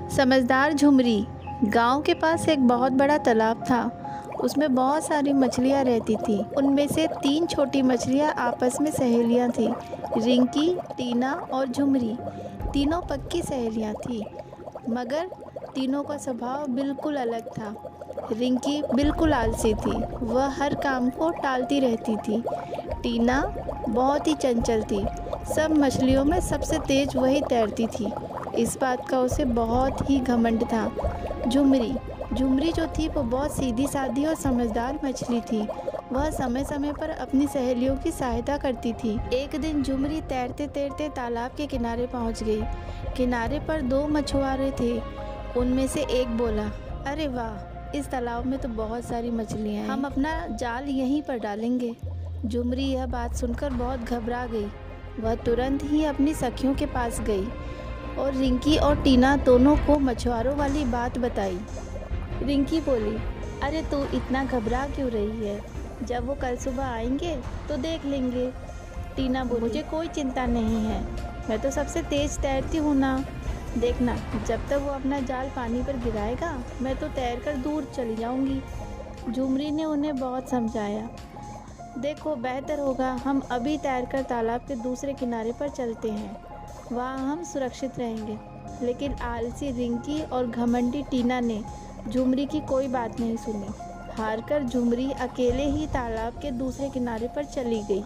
समझदार झुमरी। गांव के पास एक बहुत बड़ा तालाब था। उसमें बहुत सारी मछलियाँ रहती थी। उनमें से 3 छोटी मछलियाँ आपस में सहेलियाँ थीं। रिंकी, टीना और झुमरी तीनों पक्की सहेलियाँ थीं, मगर तीनों का स्वभाव बिल्कुल अलग था। रिंकी बिल्कुल आलसी थी, वह हर काम को टालती रहती थी। टीना बहुत ही चंचल थी, सब मछलियों में सबसे तेज वही तैरती थी, इस बात का उसे बहुत ही घमंड था। झुमरी जो थी वो बहुत सीधी सादी और समझदार मछली थी। वह समय समय पर अपनी सहेलियों की सहायता करती थी। एक दिन झुमरी तैरते तैरते तालाब के किनारे पहुंच गई। किनारे पर 2 मछुआरे थे। उनमें से एक बोला, अरे वाह, इस तालाब में तो बहुत सारी मछलियाँ हैं, हम अपना जाल यहीं पर डालेंगे। झुमरी यह बात सुनकर बहुत घबरा गई। वह तुरंत ही अपनी सखियों के पास गई और रिंकी और टीना दोनों को मछुआरों वाली बात बताई। रिंकी बोली, अरे तू इतना घबरा क्यों रही है, जब वो कल सुबह आएंगे तो देख लेंगे। टीना बोली, मुझे कोई चिंता नहीं है, मैं तो सबसे तेज तैरती हूँ ना, देखना जब तक वो अपना जाल पानी पर गिराएगा मैं तो तैरकर दूर चली जाऊँगी। झुमरी ने उन्हें बहुत समझाया, देखो बेहतर होगा हम अभी तैरकर तालाब के दूसरे किनारे पर चलते हैं, वहाँ हम सुरक्षित रहेंगे। लेकिन आलसी रिंकी और घमंडी टीना ने झुमरी की कोई बात नहीं सुनी। हारकर झुमरी अकेले ही तालाब के दूसरे किनारे पर चली गई।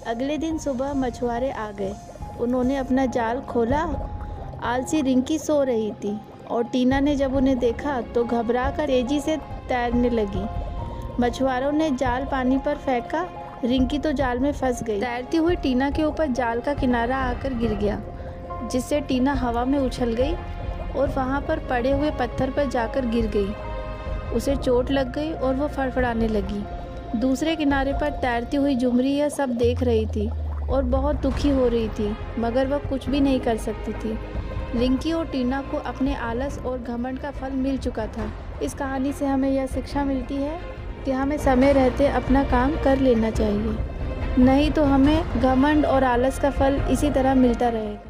अगले दिन सुबह मछुआरे आ गए। उन्होंने अपना जाल खोला। आलसी रिंकी सो रही थी और टीना ने जब उन्हें देखा तो घबरा कर तेजी से तैरने लगी। मछुआरों ने जाल पानी पर फेंका। रिंकी तो जाल में फंस गई। तैरती हुई टीना के ऊपर जाल का किनारा आकर गिर गया, जिससे टीना हवा में उछल गई और वहां पर पड़े हुए पत्थर पर जाकर गिर गई। उसे चोट लग गई और वो फड़फड़ाने लगी। दूसरे किनारे पर तैरती हुई झुमरी यह सब देख रही थी और बहुत दुखी हो रही थी, मगर वह कुछ भी नहीं कर सकती थी। रिंकी और टीना को अपने आलस और घमंड का फल मिल चुका था। इस कहानी से हमें यह शिक्षा मिलती है कि हमें समय रहते अपना काम कर लेना चाहिए, नहीं तो हमें घमंड और आलस का फल इसी तरह मिलता रहेगा।